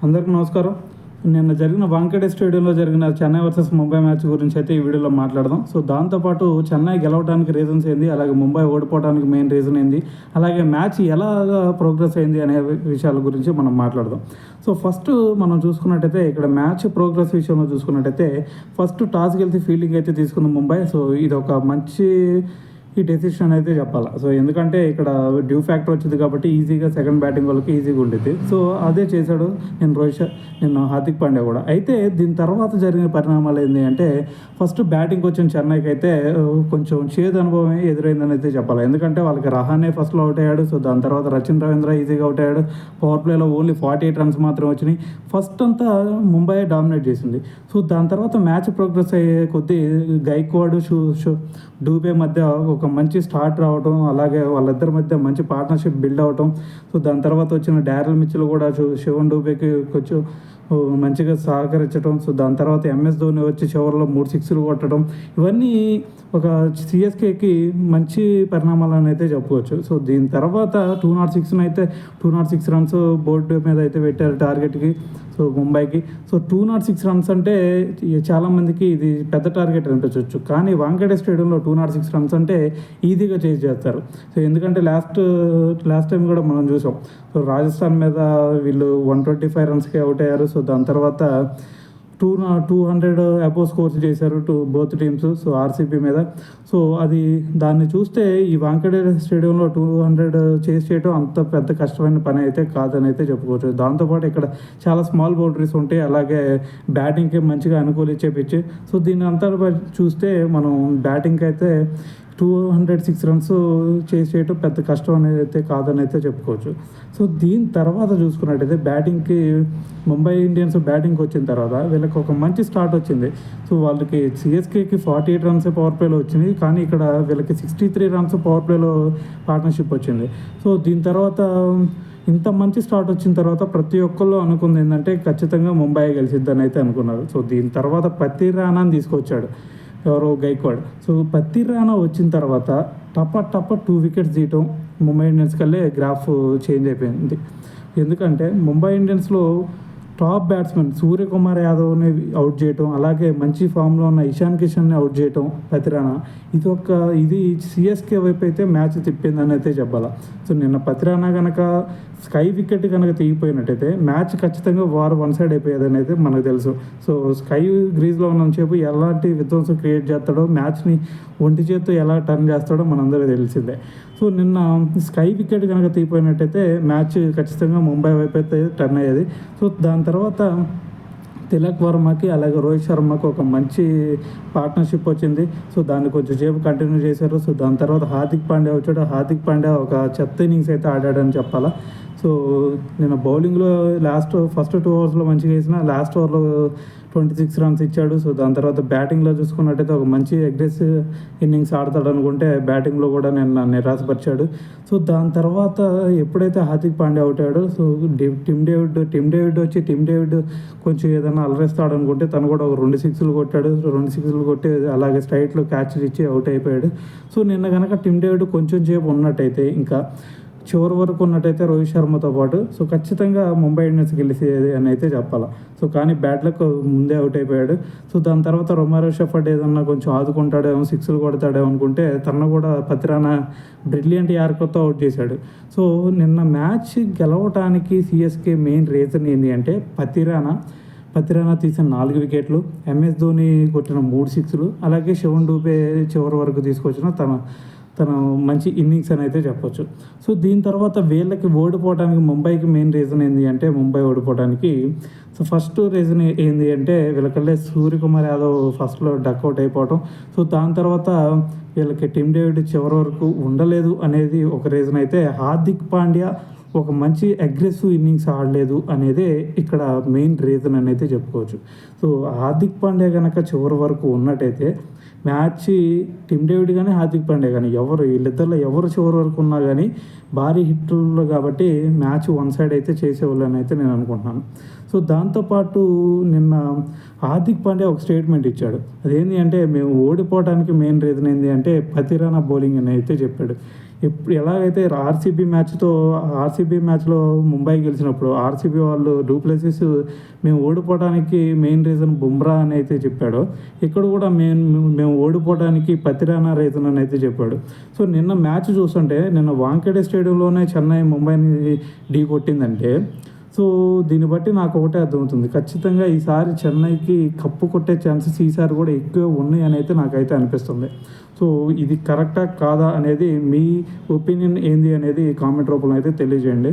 అందరికీ నమస్కారం. నిన్న జరిగిన వాంఖేడే స్టేడియంలో జరిగిన చెన్నై వర్సెస్ ముంబై మ్యాచ్ గురించి అయితే ఈ వీడియోలో మాట్లాడదాం. సో దాంతోపాటు చెన్నై గెలవడానికి రీజన్స్ ఏంది, అలాగే ముంబై ఓడిపోవడానికి మెయిన్ రీజన్ ఏంది, అలాగే మ్యాచ్ ఎలాగా ప్రోగ్రెస్ అయింది అనే విషయాల గురించి మనం మాట్లాడదాం. సో ఫస్ట్ మనం చూసుకున్నట్టయితే ఇక్కడ మ్యాచ్ ప్రోగ్రెస్ విషయంలో చూసుకున్నట్టయితే ఫస్ట్ టాస్ గెలిచి ఫీల్డింగ్ అయితే తీసుకుంది ముంబై. సో ఇది ఒక మంచి ఈ డెసిషన్ అయితే చెప్పాలి. సో ఎందుకంటే ఇక్కడ డ్యూ ఫ్యాక్టర్ వచ్చింది కాబట్టి ఈజీగా సెకండ్ బ్యాటింగ్ వాళ్ళకి ఈజీగా ఉండేది. సో అదే చేశాడు నిన్న హార్దిక్ పాండ్యా కూడా. అయితే దీని తర్వాత జరిగిన పరిణామాలు ఏంటి అంటే ఫస్ట్ బ్యాటింగ్ వచ్చిన చెన్నైకి అయితే కొంచెం చేదు అనుభవం ఎదురైందని అయితే చెప్పాలి. ఎందుకంటే వాళ్ళకి రహానే ఫస్ట్లో అవుట్ అయ్యాడు. సో దాని తర్వాత రచిన్ రవీంద్ర ఈజీగా అవుట్ అయ్యాడు. పవర్ ప్లేలో ఓన్లీ 48 రన్స్ మాత్రం వచ్చినాయి. ఫస్ట్ అంతా ముంబై డామినేట్ చేసింది. సో దాని తర్వాత మ్యాచ్ ప్రోగ్రెస్ అయ్యే కొద్దీ గైక్వాడ్ డూబే మధ్య ఒక మంచి స్టార్ట్ రావడం, అలాగే వాళ్ళిద్దరి మధ్య మంచి పార్ట్నర్షిప్ బిల్డ్ అవటం. సో దాని తర్వాత వచ్చిన డారెల్ మిచెల్ కూడా శివన్ డూబేకి కొంచెం మంచిగా సహకరించడం. సో దాని తర్వాత ఎంఎస్ ధోని వచ్చి చివరిలో 3 సిక్స్లు కొట్టడం, ఇవన్నీ ఒక సిఎస్కేకి మంచి పరిణామాలని అయితే చెప్పవచ్చు. సో దీని తర్వాత 206 రన్స్ బోర్డు మీద అయితే పెట్టారు టార్గెట్కి, సో ముంబైకి. సో 206 రన్స్ అంటే చాలామందికి ఇది పెద్ద టార్గెట్ అనిపించవచ్చు, కానీ వాంఖేడే స్టేడియంలో 206 రన్స్ అంటే ఈజీగా చేసి చేస్తారు. సో ఎందుకంటే లాస్ట్ టైం కూడా మనం చూసాం. సో రాజస్థాన్ మీద వీళ్ళు 125 రన్స్కి అవుట్ అయ్యారు. సో దాని తర్వాత 200 అబోవ్ స్కోర్స్ చేశారు బోత్ టీమ్స్, సో ఆర్సీబీ మీద. సో దాన్ని చూస్తే ఈ వాంఖేడే స్టేడియంలో 200 చేసి చేయడం అంత పెద్ద కష్టమైన పని అయితే కాదని అయితే చెప్పుకోవచ్చు. దాంతోపాటు ఇక్కడ చాలా స్మాల్ బౌండరీస్ ఉంటాయి, అలాగే బ్యాటింగ్కి మంచిగా అనుకూలించే పిచ్. సో దీన్ని అంతా చూస్తే మనం బ్యాటింగ్కి అయితే 206 రన్స్ చేయడం పెద్ద కష్టం అనేది అయితే కాదని అయితే చెప్పుకోవచ్చు. సో దీని తర్వాత చూసుకున్నట్టయితే బ్యాటింగ్కి ముంబై ఇండియన్స్ బ్యాటింగ్కి వచ్చిన తర్వాత వీళ్ళకి ఒక మంచి స్టార్ట్ వచ్చింది. సో వాళ్ళకి సిఎస్కేకి 48 రన్స్ పవర్ ప్లేలో వచ్చింది, కానీ ఇక్కడ వీళ్ళకి 63 రన్స్ పవర్ ప్లేలో పార్ట్నర్షిప్ వచ్చింది. సో దీని తర్వాత ఇంత మంచి స్టార్ట్ వచ్చిన తర్వాత ప్రతి ఒక్కళ్ళు అనుకుంది ఏంటంటే ఖచ్చితంగా ముంబై గెలిచిద్దని అయితే అనుకున్నారు. సో దీని తర్వాత పత్తి రానాని తీసుకొచ్చాడు ఎవరో గైక్వాడ్. సో పత్తి రానా వచ్చిన తర్వాత టప 2 వికెట్స్ తీయటం ముంబై ఇండియన్స్ కల్లే గ్రాఫ్ చేంజ్ అయిపోయింది. ఎందుకంటే ముంబై ఇండియన్స్లో టాప్ బ్యాట్స్మెన్ సూర్యకుమార్ యాదవ్ని అవుట్ చేయటం, అలాగే మంచి ఫామ్లో ఉన్న ఇషాన్ కిషన్ని అవుట్ చేయటం పతిరానా, ఇది సిఎస్కే వైపు అయితే మ్యాచ్ తిప్పిందని అయితే చెప్పాలి. సో నిన్న పతిరానా కనుక స్కై వికెట్ కనుక తీగిపోయినట్టయితే మ్యాచ్ ఖచ్చితంగా వారు వన్ సైడ్ అయిపోయేదని అయితే మనకు తెలుసు. సో స్కై గ్రీజ్లో ఉన్నంతసేపు ఎలాంటి విధ్వంసం క్రియేట్ చేస్తాడో, మ్యాచ్ని ఒంటి చేత్తో ఎలా టర్న్ చేస్తాడో మనందరూ తెలిసిందే. సో నిన్న స్కై వికెట్ కనుక తీగిపోయినట్టయితే మ్యాచ్ ఖచ్చితంగా ముంబై వైపు అయితే టర్న్ అయ్యేది. సో దాని తర్వాత తిలక్ వర్మకి అలాగే రోహిత్ శర్మకి ఒక మంచి పార్ట్నర్షిప్ వచ్చింది. సో దాన్ని కొంచెం సేపు కంటిన్యూ చేశారు. సో దాని తర్వాత హార్దిక్ పాండ్యా వచ్చాడు. హార్దిక్ పాండ్యా ఒక చెత్త ఇన్నింగ్స్ అయితే ఆడాడని చెప్పాలా. సో నేను బౌలింగ్లో ఫస్ట్ 2 ఓవర్స్లో మంచిగా వేసిన, లాస్ట్ ఓవర్లో 26 రన్స్ ఇచ్చాడు. సో దాని తర్వాత బ్యాటింగ్లో చూసుకున్నట్టయితే ఒక మంచి అగ్రెసివ్ ఇన్నింగ్స్ ఆడతాడు అనుకుంటే బ్యాటింగ్లో కూడా నిన్న నిరాశపరిచాడు. సో దాని తర్వాత ఎప్పుడైతే హార్దిక్ పాండ్యా అవుట్ అయ్యాడో, సో టిమ్ డేవిడ్ కొంచెం ఏదైనా అలరేస్తాడు అనుకుంటే తను కూడా ఒక 2 సిక్స్లు కొట్టాడు. 2 సిక్స్లు కొట్టి అలాగే స్ట్రైట్లో క్యాచ్ ఇచ్చి అవుట్ అయిపోయాడు. సో నిన్న కనుక టిమ్ డేవిడ్ కొంచెం సేపు ఉన్నట్టయితే, ఇంకా చివరి వరకు ఉన్నట్టయితే రోహిత్ శర్మతో పాటు, సో ఖచ్చితంగా ముంబై ఇండియన్స్ గెలిచేది అని అయితే చెప్పాలి. సో కానీ బ్యాట్ లక్ ముందే అవుట్ అయిపోయాడు. సో దాని తర్వాత రొమారో షెఫర్డ్ ఏదన్నా కొంచెం ఆదుకుంటాడేమో, సిక్స్లు కొడతాడేమో అనుకుంటే తను కూడా పతిరానా బ్రిలియంట్ యార్కర్తో అవుట్ చేశాడు. సో నిన్న మ్యాచ్ గెలవటానికి సిఎస్కే మెయిన్ రీజన్ ఏంటి అంటే పతిరానా తీసిన 4 వికెట్లు, ఎంఎస్ ధోని కొట్టిన 3 సిక్స్లు, అలాగే శివన్ డూబే చివరి వరకు తీసుకొచ్చిన తన మంచి ఇన్నింగ్స్ అని అయితే చెప్పొచ్చు. సో దీని తర్వాత వీళ్ళకి ఓడిపోవడానికి ముంబైకి మెయిన్ రీజన్ ఏంటి అంటే ముంబై ఓడిపోవడానికి సో ఫస్ట్ రీజన్ ఏంటి అంటే వీళ్ళకల్లే సూర్యకుమార్ యాదవ్ ఫస్ట్లో డక్అవుట్ అయిపోవటం. సో దాని తర్వాత వీళ్ళకి టిమ్ డేవిడ్ చివరి వరకు ఉండలేదు అనేది ఒక రీజన్ అయితే, హార్దిక్ పాండ్యా ఒక మంచి అగ్రెసివ్ ఇన్నింగ్స్ ఆడలేదు అనేదే ఇక్కడ మెయిన్ రీజన్ అని అయితే చెప్పుకోవచ్చు. సో హార్దిక్ పాండ్యా కనుక చివరి వరకు ఉన్నట్టయితే మ్యాచ్ టిమ్ డేవిడ్ కానీ హార్దిక్ పాండ్యా కానీ వీళ్ళిద్దరిలో ఎవరు చివరి వరకు ఉన్నా కానీ భారీ హిట్లు కాబట్టి మ్యాచ్ వన్ సైడ్ అయితే చేసేవాళ్ళు అని అయితే నేను అనుకుంటున్నాను. సో దాంతోపాటు నిన్న హార్దిక్ పాండ్యా ఒక స్టేట్మెంట్ ఇచ్చాడు. అదేంటి అంటే మేము ఓడిపోవడానికి మెయిన్ రీజన్ ఏంటి అంటే పతిరానా బౌలింగ్ అని అయితే చెప్పాడు. ఎలాగైతే ఆర్సీబీ మ్యాచ్లో ముంబై గెలిచినప్పుడు ఆర్సీబీ వాళ్ళు డూప్లెసిస్ మేము ఓడిపోవడానికి మెయిన్ రీజన్ బుమ్రా అని అయితే చెప్పాడు, ఇక్కడ కూడా మేము ఓడిపోవడానికి పతిరానా రీజన్ అని అయితే చెప్పాడు. సో నిన్న మ్యాచ్ చూస్తుంటే నిన్న వాంఖేడే స్టేడియంలోనే చెన్నై ముంబైని ఢీ కొట్టిందంటే, సో దీన్ని బట్టి నాకు ఒకటే అర్థమవుతుంది, ఖచ్చితంగా ఈసారి చెన్నైకి కప్పు కొట్టే ఛాన్సెస్ ఈసారి కూడా ఎక్కువ ఉన్నాయి అని అయితే నాకైతే అనిపిస్తుంది. సో ఇది కరెక్టా కాదా అనేది మీ ఒపీనియన్ ఏంది అనేది కామెంట్ రూపంలో అయితే తెలియజేయండి.